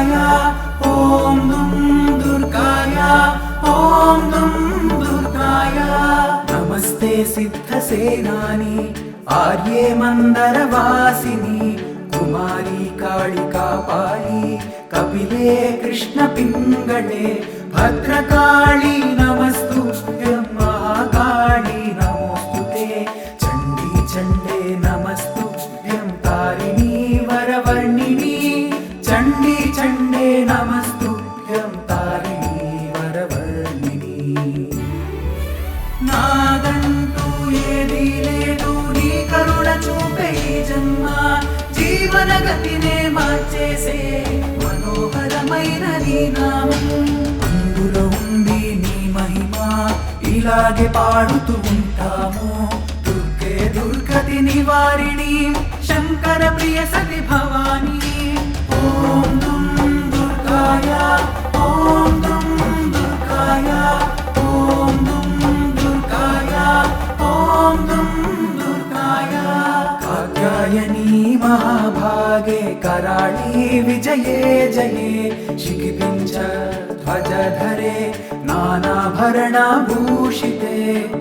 దుర్గాయ ఓం దుం దుర్గాయ ఓం దుం దుర్గాయ నమస్తే సిద్ధసేనాని ఆర్యే మందరవాసిని కుమారి కాళికా పాళి కపిలే కృష్ణ పింగళే భద్రకాళి నమస్తుభ్యం మహాకాళి నమోస్తుతే చండీ చండే నమస్తుభ్యం తారిణీ వరవర్ణిని చండీ చండే నమస్తుభ్యం తారిణీ వరవర్ణిని నాదంటూ ఏదీ లేదు నీ కరుణ చూపే ఈ జన్మ జీవన గతినే మార్చేసే మనోహరమైన నీ నామం అందులో ఉంది నీ మహిమ ఇలాగే పాడుతూ ఉంటాము దుర్గే దుర్గతి నివారిణి శంకర ప్రియ సతి భవాని ఓం దుం దుర్గాయ ఓం దుం దుర్గాయ ఓం దుం దుర్గాయ ఓం దుం దుర్గాయ కాత్యాయని महाभागे कराळी विजये जये शिखिपिञ्च ध्वजधरे नानाभरणभूषिते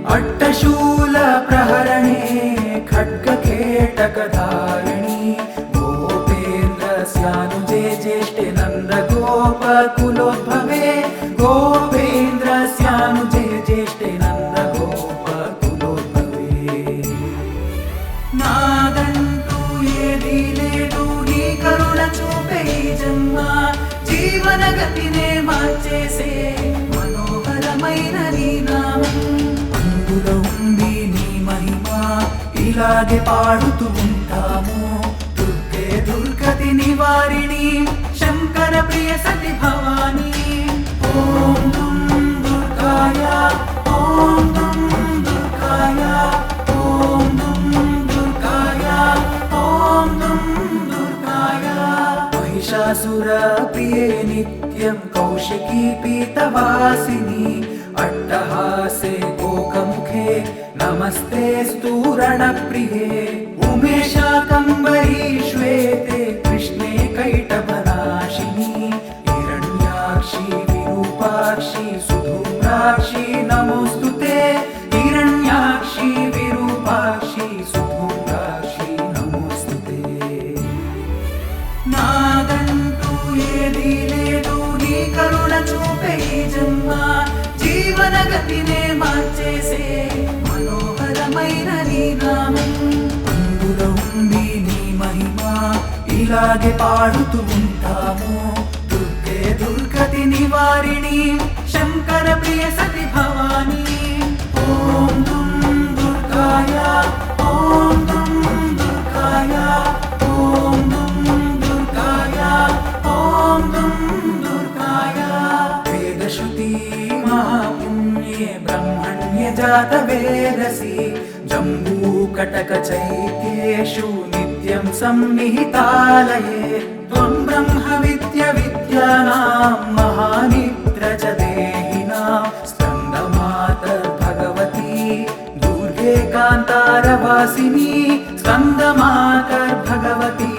अट्टशूल प्रहरणे खड्गकेटकधारिणि गोपेन्द्रस्यानुजे ज्येष्ठे नन्दगोपकुलोद्भवे गोपेन्द्रस्यानुजे ज्येष्ठे नन्दगोपकुलोद्भवे నాదంటూ ఏదీ లేదు నీ కరుణ చూపే ఈ జన్మ జీవన గతినే మార్చేసే మనోహరమైన నీ నామం అందులో ఉంది నీ మహిమ ఇలాగే పాడుతూ ఉంటాము దుర్గే దుర్గతి నివారిణి శంకర ప్రియ సతి భవాని ఓం దుం దుర్గాయ ఓం దుం దుర్గాయ ఓం దుం ఓం దుం దుర్గాయ महिषासुरप्रिये नित्यं कौशिकी पीतवासिनी अट्टहासे गोकमुखे नमस्तेऽस्तु रणप्रिये उमेशाकम्बरी श्वेते कृष्णे कैटभनाशिनी हिरण्याक्षी विरूपाक्षी सुधूम्राक्षी नमोस्तुते हिरण्याक्षी विरूपाक्षी सुधूम्राक्षी नमोस्तुते నాదంటూ ఏదీ లేదు నీ కరుణ చూపే ఈ జన్మ జీవన గతినే మార్చేసే మనోహరమైన నీ నామం అందులో ఉంది నీ మహిమ ఇలాగే పాడుతూ ఉంటాము దుర్గే దుర్గతి నివారిణి శంకర ప్రియ సతి భవాని ఓం దుం దుర్గాయ ఓం దుం దుర్గాయ ఓం దుం ఓం దుం దుర్గాయ వేదశ్రుతి మహాపుణ్యే బ్రహ్మణ్య జాత వేదసి జంబూకటక చైత్యేషు నిత్యం సన్నిహితాలయే త్వం బ్రహ్మ విద్య విద్యానాం మహానిద్ర చ దేహినాం స్కందమాతర్భగవతి దుర్గే కాంతారవాసిని స్కందమాతర్భగవతి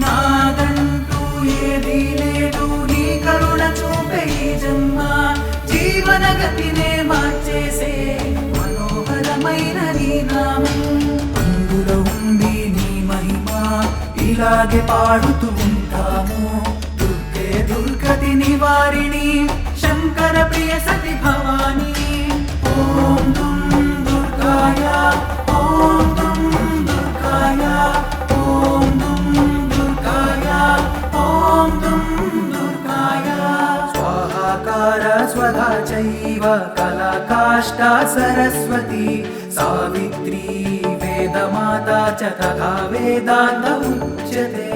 నాదంటూ ఏదీ లేదు నీ కరుణ చూపే ఈ జన్మ జీవన గతినే మార్చేసే మనోహరమైన నీ నామం అందులో ఉంది నీ మహిమ ఇలాగే పాడుతూ ఉంటాము దుర్గే దుర్గతి నివారిణి శంకర ప్రియ సతి భవాని ఓం దుం దుర్గాయ ఓం దుం దుర్గాయ ఓం దుం ఓం దుం దుర్గాయ స్వాహాకార స్వధా చైవ కళాకాష్టా సరస్వతి సావిత్రీ వేదమాతా చ తథా వేదాంత ఉచ్యతే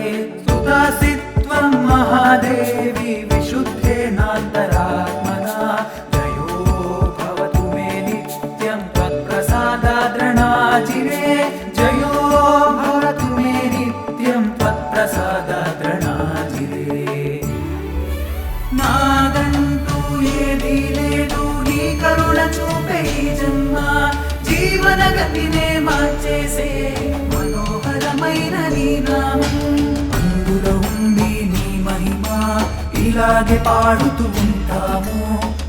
సుతాసిత్వం మహాదేవి విశుద్ధేనాంతరాత్మనా జయో భవతు మే నిత్యం త్వత్ప్రసాదాద్రణాజిరే జయో భవతు మే నిత్యం త్వత్ప్రసాదాద్రణాజిరే నాదంటూ ఏదీ లేదు నీ కరుణ చూపే ఈ జన్మ జీవన గతినే మార్చేసే మనోహరమ మనోహరమైన నీ నామం అందులో ఉంది నీ మహిమ ఇలాగే పాడుతూ ఉంటాము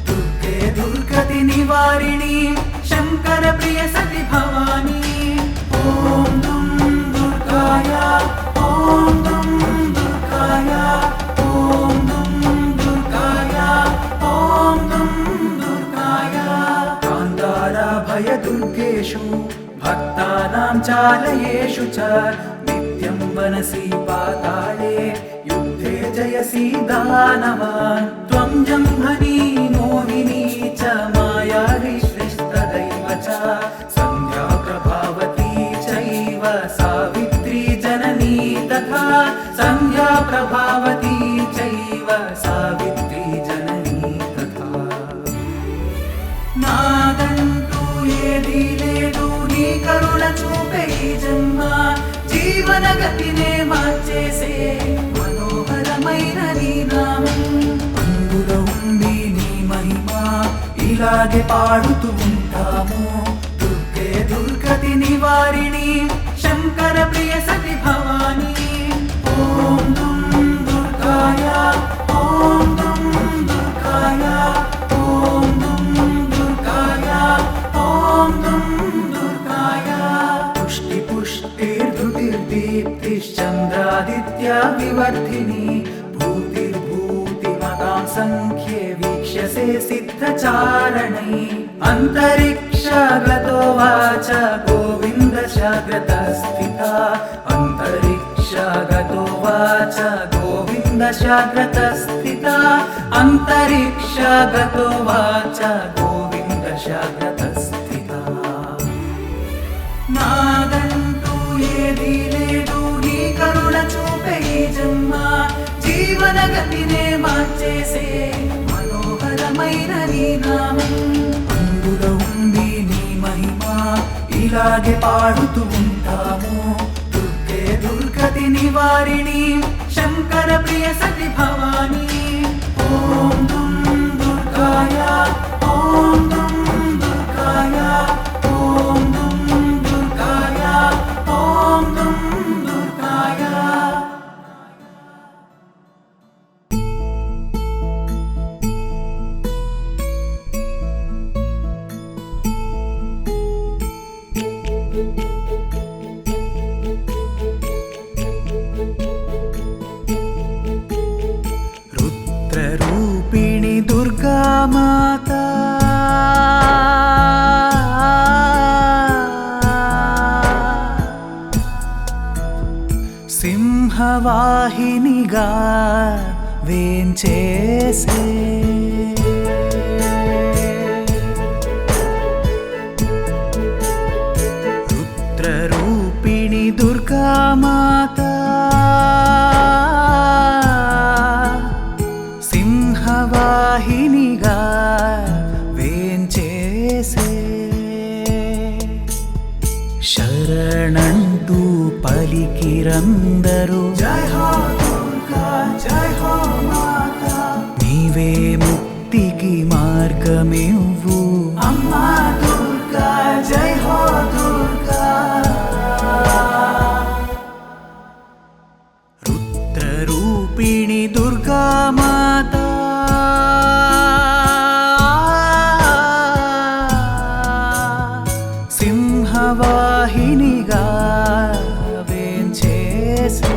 దుర్గే దుర్గతి నివారిణి శంకర ప్రియ సతి భవాని ఓం దుం దుర్గాయ ఓం దుం దుర్గాయ ఓం దుం దుర్గాయ ఓం దుం దుర్గాయ కాంతార భయ దుర్గేషు భక్తానాం చాలయేషు చ నిత్యం వనసి పాతాళే యుద్ధే జయసి దానవాన్ త్వం జంభని మోహిని చ మాయా శ్రేష్టదైవ చ సంధ్యా ప్రభావతి చైవ సావిత్రి జననీ తథా సంధ్యా ప్రభావతి చైవ సావిత్రి జననీ తథా నాదంటూ ఏదీ లేదు నీ కరుణ చూపే ఈ జన్మ జీవన గతినే మార్చేసే మనోహరమైన నీ నామం అందులో ఉంది నీ మహిమ ఇలాగే పాడుతూ ఉంటాము దుర్గే దుర్గతి నివారిణి శంకర ప్రియ సతి భవాని ఓం దుం దుర్గాయ ఓం దుం దుర్గాయ ఓం దుం దుర్గాయ ఓం దుం దుర్గాయ పుష్టి పుష్టిర్ధృతిర్దీప్తిశ్చంద్రాదిత్యా వివర్ధిని భూతిర్భూతిమతాం సంఖ్యే వీక్ష్యసే సిద్ధచారణై అంతరిక్షగతో వాచ గోవిందశాగ్రతస్థితా అంతరిక్షగతో వాచ గోవిందశాగ్రతస్థితా అంతరిక్షగతో వాచ గోవిందశాగ్రతస్థితా నాదంటూ ఏదీ లేదు నీ కరుణ చూపే ఈ జన్మ జీవన గతినే మార్చేసే మనోహరమైన నీ నామం అందులో ఉంది నీ మహిమ ఇలాగే పాడుతూ ఉంటాము దుర్గే దుర్గతి నివారిణి శంకర ప్రియ సతి భవాని ఓం దుం దుర్గాయ ఓం దుం దుర్గాయ ఓం దుం దుర్గాయ ఓం దుం దుర్గాయ రుద్రరూపిణి దుర్గా మాతా సింహవాహినిగా వేంచేసే రుద్రరూపిణి దుర్గా మాతా సింహవాహినిగా వేంచేసే శరణంటూ పలికిరందరూ జై హో దుర్గా జై హో మాతా నీవే ముక్తికి మార్గమివ్వు అమ్మా దుర్గా జై హో దుర్గా రుద్రరూపిణి దుర్గా మాతా సింహవాహినిగా వేంచేసే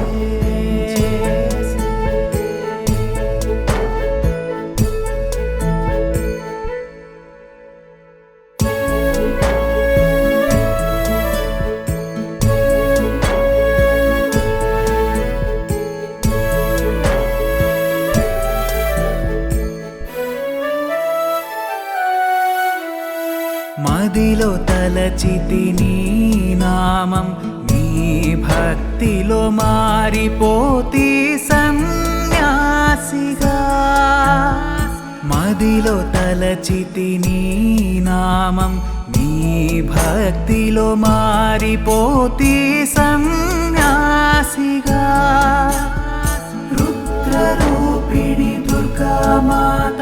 మదిలో తలచితి నీ నామం నీ భక్తిలో మారిపోతి సన్యాసిగా మదిలో తలచితి నీ నామం నీ భక్తిలో మారిపోతి సన్యాసిగా రుద్రరూపిణి దుర్గా మాత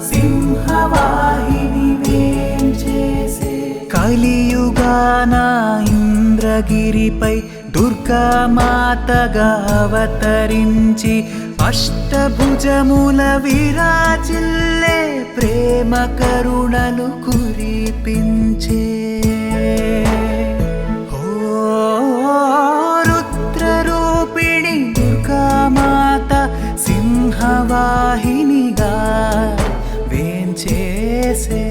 సింహవాహిని వేంచేసే కలియుగాన ఇంద్రగిరిపై దుర్గా దుర్గామాతగా అవతరించి అష్టభుజముల విరాజిల్లే ప్రేమ కరుణలు కురిపించే రుద్రరూపిణి దుర్గామాత సింహవాహినిగా వేంచేసే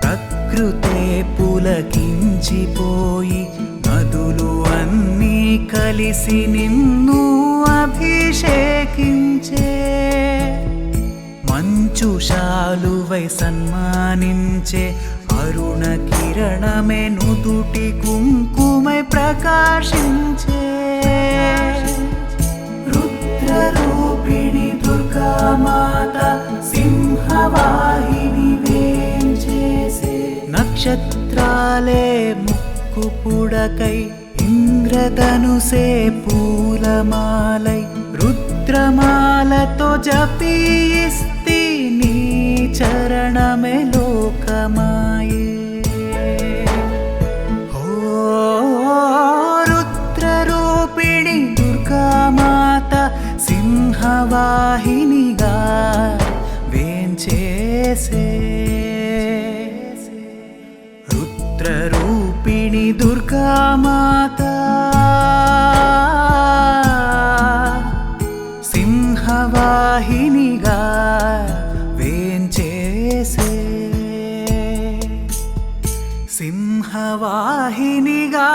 ప్రకృతే పులకించిపోయి నదులు అన్నీ కలిసి నిన్ను అభిషేకించే మంచు శాలువై సన్మానించే అరుణ కిరణమే నుదుటి కుంకుమై ప్రకాశించే రుద్రరూపిణి దుర్గామాత సింహవాహిని వేంచేసే నక్షత్రాలే ముక్కు పుడకై ఇంద్రధనుసే పూలమాలై రుద్రమాలతో జపిస్తి నీ చరణమే లోకమాయే రుద్రరూపిణి దుర్గామాత సింహవాహినిగా వేంచేసే రుద్రరూపిణి దుర్గామాత సింహవాహినిగా వేంచేసే సింహవాహినిగా